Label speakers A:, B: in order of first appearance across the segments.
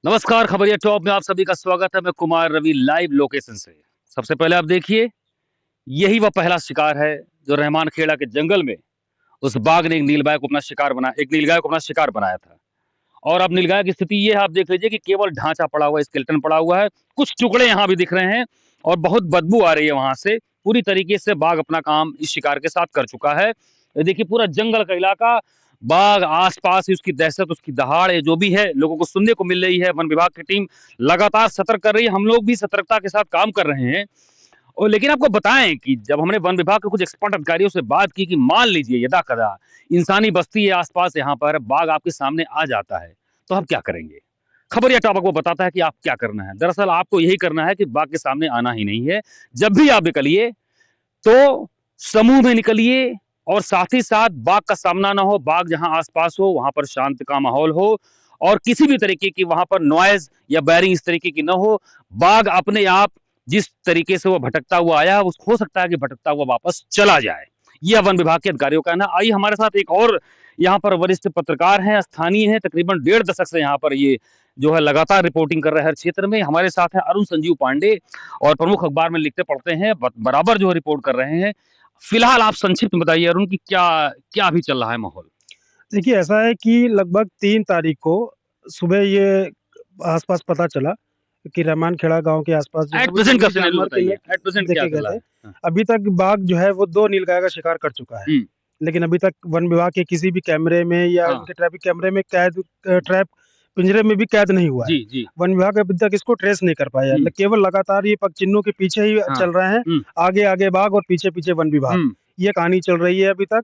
A: नमस्कार, खबरिया टॉप में आप सभी का स्वागत है। मैं कुमार रवि लाइव लोकेशन से। सबसे पहले आप देखिए, यही वह पहला शिकार है जो रहमान खेड़ा के जंगल में उस बाघ ने एक नीलगाय को अपना शिकार बनाया था। और अब नीलगाय की स्थिति ये है, आप देख लीजिए कि केवल ढांचा पड़ा हुआ है, स्केलेटन पड़ा हुआ है, कुछ टुकड़े यहाँ भी दिख रहे हैं और बहुत बदबू आ रही है वहां से। पूरी तरीके से बाघ अपना काम इस शिकार के साथ कर चुका है। ये देखिए, पूरा जंगल का इलाका, बाघ आसपास ही, उसकी दहशत, उसकी दहाड़, ये जो भी है लोगों को सुनने को मिल रही है। वन विभाग की टीम लगातार सतर्क कर रही है, हम लोग भी सतर्कता के साथ काम कर रहे हैं। और लेकिन आपको बताएं कि जब हमने वन विभाग के कुछ एक्सपर्ट अधिकारियों से बात की कि मान लीजिए यदा कदा इंसानी बस्ती है आसपास, यहाँ पर बाघ आपके सामने आ जाता है, तो आप क्या करेंगे। खबरिया टॉप आपको बताता है कि आप क्या करना है। दरअसल आपको यही करना है कि बाघ के सामने आना ही नहीं है। जब भी आप निकलिए तो समूह में निकलिए और साथ ही साथ बाघ का सामना ना हो, बाघ जहां आसपास हो वहां पर शांत का माहौल हो और किसी भी तरीके की वहां पर नॉइज या बैरिंग इस तरीके की ना हो। बाघ अपने आप जिस तरीके से वो भटकता हुआ आया, हो सकता है कि भटकता हुआ वापस चला जाए। यह वन विभाग के अधिकारियों का कहना। आइए, हमारे साथ एक और यहाँ पर वरिष्ठ पत्रकार हैं, स्थानीय हैं, तकरीबन 1.5 दशक से यहाँ पर ये जो है लगातार रिपोर्टिंग कर रहे हैं हर क्षेत्र में। हमारे साथ है अरुण संजीव पांडे और प्रमुख अखबार में लिखते पढ़ते हैं, बराबर जो है रिपोर्ट कर रहे हैं। फिलहाल आप संक्षिप्त में बताइए अरुण, की क्या क्या अभी चल रहा है माहौल।
B: देखिए, ऐसा है कि लगभग 3 तारीख को सुबह ये आसपास पता चला कि रहमान खेड़ा गांव के आसपास जो है
A: एट
B: वो
A: प्रेजेंट का
B: जंगली
A: सिनेरियो
B: जानवर के
A: बताइए, एट प्रेजेंट क्या
B: देखे
A: चल
B: गए
A: रहा
B: थे।
A: है। हाँ।
B: अभी तक बाघ जो है वो 2 नीलगाय का शिकार कर चुका है। लेकिन अभी तक वन विभाग के किसी भी कैमरे में या
A: हाँ।
B: उनके ट्रैफिक कैमरे में ट्रैप पिंजरे में भी कैद नहीं हुआ है।
A: जी जी।
B: वन विभाग अभी तक इसको ट्रेस नहीं कर पाया है। केवल लगातार ये पगचिन्हों के पीछे ही
A: हाँ।
B: चल रहे हैं। आगे आगे बाघ और पीछे पीछे वन विभाग, ये कहानी चल रही है अभी तक।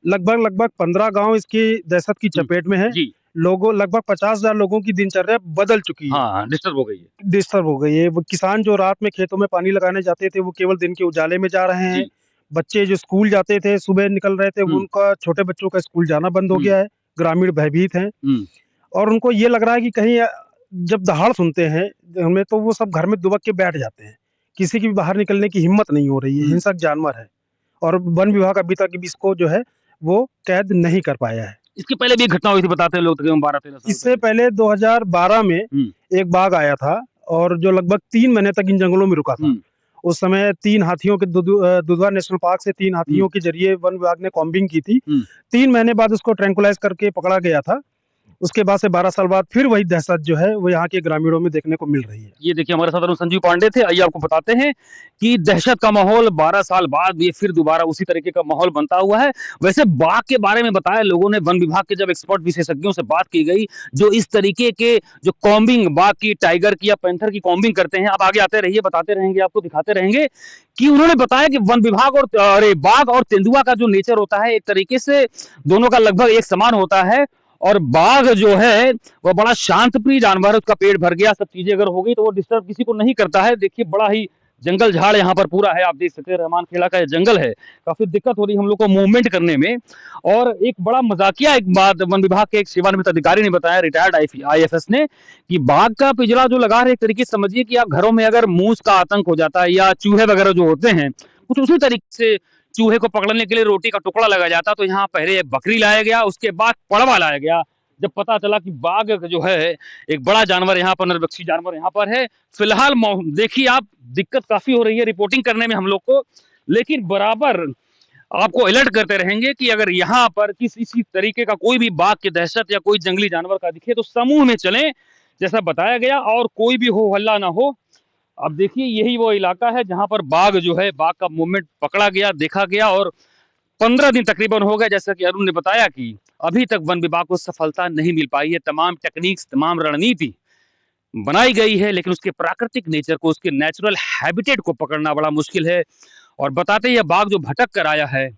B: लगभग 15 गांव इसकी दहशत की चपेट में है। लोगों लगभग 50,000 लोगों की दिनचर्या बदल चुकी है।
A: हाँ, डिस्टर्ब हो गई है।
B: डिस्टर्ब हो गई है। वो किसान जो रात में खेतों में पानी लगाने जाते थे, वो केवल दिन के उजाले में जा रहे हैं। बच्चे जो स्कूल जाते थे, सुबह निकल रहे थे, उनका छोटे बच्चों का स्कूल जाना बंद हो गया है। ग्रामीण भयभीत हैं और उनको ये लग रहा है कि कहीं जब दहाड़ सुनते हैं हमें, तो वो सब घर में दुबक के बैठ जाते हैं। किसी की भी बाहर निकलने की हिम्मत नहीं हो रही है। हिंसक जानवर है और वन विभाग अभी तक इसको जो है वो कैद नहीं कर पाया है।
A: इसके पहले भी घटना हुई थी, बताते हैं लोग, तकरीबन 12-13 साल
B: इससे पहले 2012 में एक बाघ आया था और जो लगभग 3 महीने तक इन जंगलों में रुका था। उस समय 3 हाथियों के दुधवा नेशनल पार्क से 3 हाथियों के जरिए वन विभाग ने कॉम्बिंग की थी। 3 महीने बाद उसको ट्रैंकुलाइज करके पकड़ा गया था। उसके बाद से 12 साल बाद फिर वही दहशत जो है वो यहाँ के ग्रामीणों में देखने को मिल रही है।
A: ये देखिए, हमारे साथ संजीव पांडे थे। आइए आपको बताते हैं कि दहशत का माहौल 12 साल बाद ये फिर दोबारा उसी तरीके का माहौल बनता हुआ है। वैसे बाघ के बारे में बताया लोगों ने, वन विभाग के जब एक्सपर्ट विशेषज्ञों से बात की गई, जो इस तरीके के जो कॉम्बिंग बाघ की, टाइगर की या पैंथर की कॉम्बिंग करते हैं, आप आगे आते रहिए, बताते रहेंगे, आपको दिखाते रहेंगे, कि उन्होंने बताया कि वन विभाग और बाघ और तेंदुआ का जो नेचर होता है, एक तरीके से दोनों का लगभग एक समान होता है। और बाघ जो है वह बड़ा शांत प्रिय जानवर है, उसका पेट भर गया, सब चीजें अगर हो गई तो वो डिस्टर्ब किसी को नहीं करता है। देखिए, बड़ा ही जंगल झाड़ यहाँ पर पूरा है, आप देख सकते हैं, रहमान खेड़ा का ये जंगल है। काफी दिक्कत हो रही है हम लोग को मूवमेंट करने में। और एक बड़ा मजाकिया एक बात वन विभाग के एक सेवानिवृत्त अधिकारी ने बताया, रिटायर्ड IFS ने, कि बाघ का पिंजरा जो लगा है, एक तरीके से समझिए कि आप घरों में अगर मूस का आतंक हो जाता है या चूहे वगैरह जो होते हैं, कुछ उसी तरीके से चूहे को पकड़ने के लिए रोटी का टुकड़ा लगाया जाता। तो यहाँ पहले बकरी लाया गया, उसके बाद पड़वा लाया गया, जब पता चला कि बाघ जो है एक बड़ा जानवर यहाँ पर, नरभक्षी जानवर यहाँ पर है। फिलहाल देखिए आप, दिक्कत काफी हो रही है रिपोर्टिंग करने में हम लोग को, लेकिन बराबर आपको अलर्ट करते रहेंगे कि अगर यहाँ पर किसी तरीके का कोई भी बाघ की दहशत या कोई जंगली जानवर का दिखे तो समूह में चलें, जैसा बताया गया, और कोई भी हो हल्ला ना हो। अब देखिए, यही वो इलाका है जहां पर बाघ जो है, बाघ का मूवमेंट पकड़ा गया, देखा गया, और 15 दिन तकरीबन हो गए, जैसा कि अरुण ने बताया, कि अभी तक वन विभाग को सफलता नहीं मिल पाई है। तमाम टेक्निक्स, तमाम रणनीति बनाई गई है, लेकिन उसके प्राकृतिक नेचर को, उसके नेचुरल हैबिटेट को पकड़ना बड़ा मुश्किल है। और बताते हैं, बाघ जो भटक कर आया है,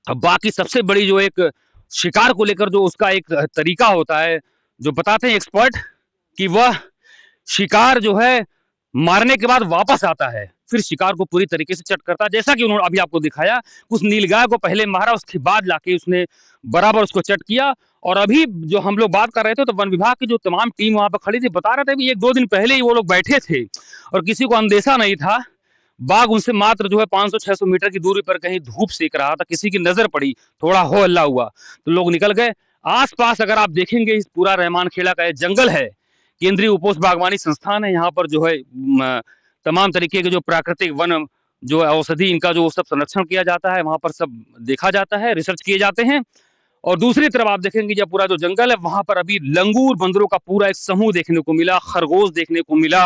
A: अब बाघ की सबसे बड़ी जो एक शिकार को लेकर जो उसका एक तरीका होता है, जो बताते हैं एक्सपर्ट, कि वह शिकार जो है मारने के बाद वापस आता है, फिर शिकार को पूरी तरीके से चट करता है। जैसा कि उन्होंने अभी आपको दिखाया, उस नीलगाय को पहले मारा, उसके बाद लाके उसने बराबर उसको चट किया। और अभी जो हम लोग बात कर रहे थे, तो वन विभाग की जो तमाम टीम वहां पर खड़ी थी, बता रहे थे कि 1-2 दिन पहले ही वो लोग बैठे थे और किसी को अंदेशा नहीं था। बाघ उनसे मात्र जो है 500-600 मीटर की दूरी पर कहीं धूप सेक रहा था, किसी की नजर पड़ी, थोड़ा हो हल्ला हुआ तो लोग निकल गए। आसपास अगर आप देखेंगे, इस पूरा रहमान खेड़ा का जंगल है, केंद्रीय उपोष बागवानी संस्थान है। यहाँ पर जो है तमाम तरीके के जो प्राकृतिक वन जो औषधि इनका जो सब संरक्षण किया जाता है, वहां पर सब देखा जाता है, रिसर्च किए जाते हैं। और दूसरी तरफ आप देखेंगे जब पूरा जो जंगल है वहां पर अभी लंगूर बंदरों का पूरा एक समूह देखने को मिला, खरगोश देखने को मिला,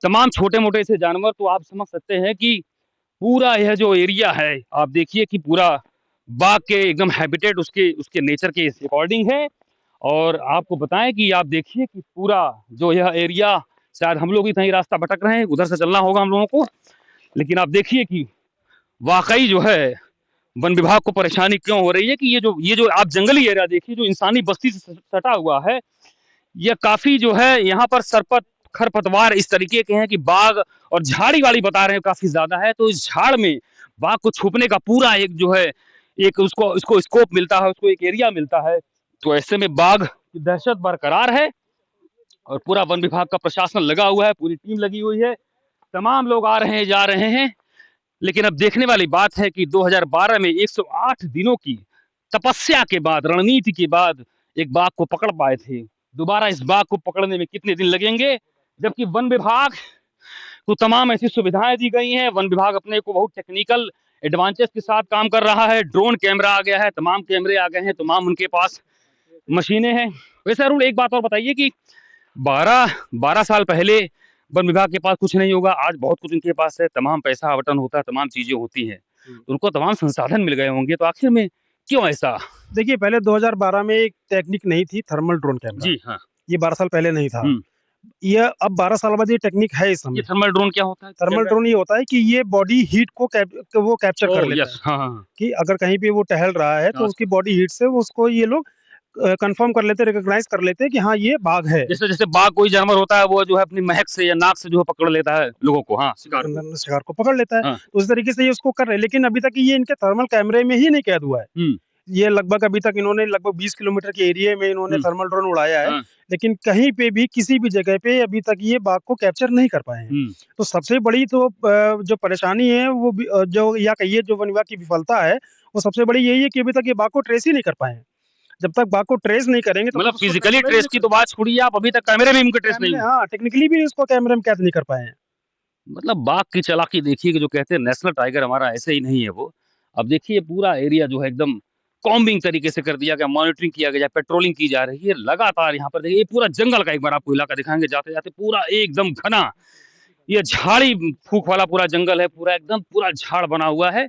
A: तमाम छोटे मोटे से जानवर। तो आप समझ सकते हैं कि पूरा यह जो एरिया है, आप देखिए कि पूरा बाघ के एकदम हैबिटेट उसके उसके नेचर के अकॉर्डिंग है। और आपको बताएं कि आप देखिए कि पूरा जो यह एरिया, शायद हम लोग ही कहीं रास्ता भटक रहे हैं, उधर से चलना होगा हम लोगों को, लेकिन आप देखिए कि वाकई जो है वन विभाग को परेशानी क्यों हो रही है कि ये जो आप जंगली एरिया देखिए जो इंसानी बस्ती से सटा हुआ है, यह काफी जो है यहाँ पर सरपत खरपतवार इस तरीके के हैं कि बाघ और झाड़ी वाली बता रहे हैं काफी ज्यादा है। तो इस झाड़ में बाघ को छुपने का पूरा एक जो है एक उसको स्कोप मिलता है, उसको एक एरिया मिलता है। तो ऐसे में बाघ की दहशत बरकरार है और पूरा वन विभाग का प्रशासन लगा हुआ है, पूरी टीम लगी हुई है, तमाम लोग आ रहे हैं जा रहे हैं। लेकिन अब देखने वाली बात है कि 2012 में 108 दिनों की तपस्या के बाद, रणनीति के बाद एक बाघ को पकड़ पाए थे। दोबारा इस बाघ को पकड़ने में कितने दिन लगेंगे, जबकि वन विभाग को तमाम ऐसी सुविधाएं दी गई हैं। वन विभाग अपने को बहुत टेक्निकल एडवांटेज के साथ काम कर रहा है, ड्रोन कैमरा आ गया है, तमाम कैमरे आ गए हैं, तमाम उनके पास मशीनें हैं। वैसे अरुण एक बात और बताइए कि 12 साल पहले वन विभाग के पास कुछ नहीं होगा, आज बहुत कुछ उनके पास है, तमाम पैसा आवंटन होता है, तमाम चीजें होती हैं, तो उनको तमाम संसाधन मिल गए होंगे, तो आखिर में क्यों ऐसा?
B: देखिए, पहले 2012 में एक टेक्निक नहीं थी, थर्मल ड्रोन कैमरा।
A: जी हाँ।
B: ये 12 साल पहले नहीं था। ये अब 12 साल बाद ये टेक्निक है इस समय।
A: ये थर्मल ड्रोन क्या होता है?
B: थर्मल ड्रोन ये होता है कि ये बॉडी हीट को वो कैप्चर कर लेता है।
A: हाँ, हाँ।
B: कि अगर कहीं पे वो टहल रहा है तो उसकी बॉडी हीट से वो उसको ये लोग कंफर्म कर लेते हैं, रिकॉग्नाइज कर लेते हैं कि हाँ ये बाघ है।
A: जैसे जैसे बाघ कोई जानवर होता है वो जो है अपनी महक से या नाक से जो है पकड़ लेता है लोगों को, हाँ,
B: शिकार को पकड़ लेता है।
A: हाँ।
B: तो उस तरीके से ये उसको कर रहे हैं, लेकिन अभी तक ये इनके थर्मल कैमरे में ही नहीं कैद हुआ है। ये लगभग अभी तक इन्होंने लगभग 20 किलोमीटर के एरिया में इन्होंने थर्मल ड्रोन उड़ाया है, लेकिन कहीं पे भी किसी भी जगह पे अभी तक ये बाघ को कैप्चर नहीं कर पाए हैं। तो सबसे बड़ी तो जो परेशानी है वो जो या कहिए जो वन विभाग की विफलता है, वो सबसे बड़ी यही है कि अभी तक ये बाघ को ट्रेस ही नहीं कर पाए हैं। जब तक बाघ को ट्रेस नहीं करेंगे तो
A: मतलब फिजिकली ट्रेस की तो बात छोड़िए, आप अभी तक कैमरे में इनका ट्रेस नहीं है।
B: हाँ, टेक्निकली भी इसको कैमरे में कैद नहीं कर पाए हैं।
A: मतलब बाघ की चालाकी देखिए कि जो कहते हैं नेशनल टाइगर हमारा ऐसे ही नहीं है वो। अब देखिए पूरा एरिया जो है एकदम कॉम्बिंग तरीके से कर दिया गया, मॉनिटरिंग किया गया, पेट्रोलिंग की जा रही है लगातार। यहाँ पर देखिए पूरा जंगल का एक बार आपको इलाका दिखाएंगे जाते जाते, पूरा एकदम घना ये झाड़ी फूक वाला पूरा जंगल है, पूरा एकदम पूरा झाड़ बना हुआ है।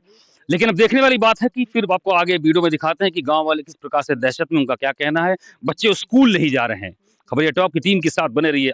A: लेकिन अब देखने वाली बात है कि फिर आपको आगे वीडियो में दिखाते हैं कि गांव वाले किस प्रकार से दहशत में, उनका क्या कहना है। बच्चे स्कूल नहीं जा रहे हैं। खबरिया टॉप की टीम के साथ बने रहिए।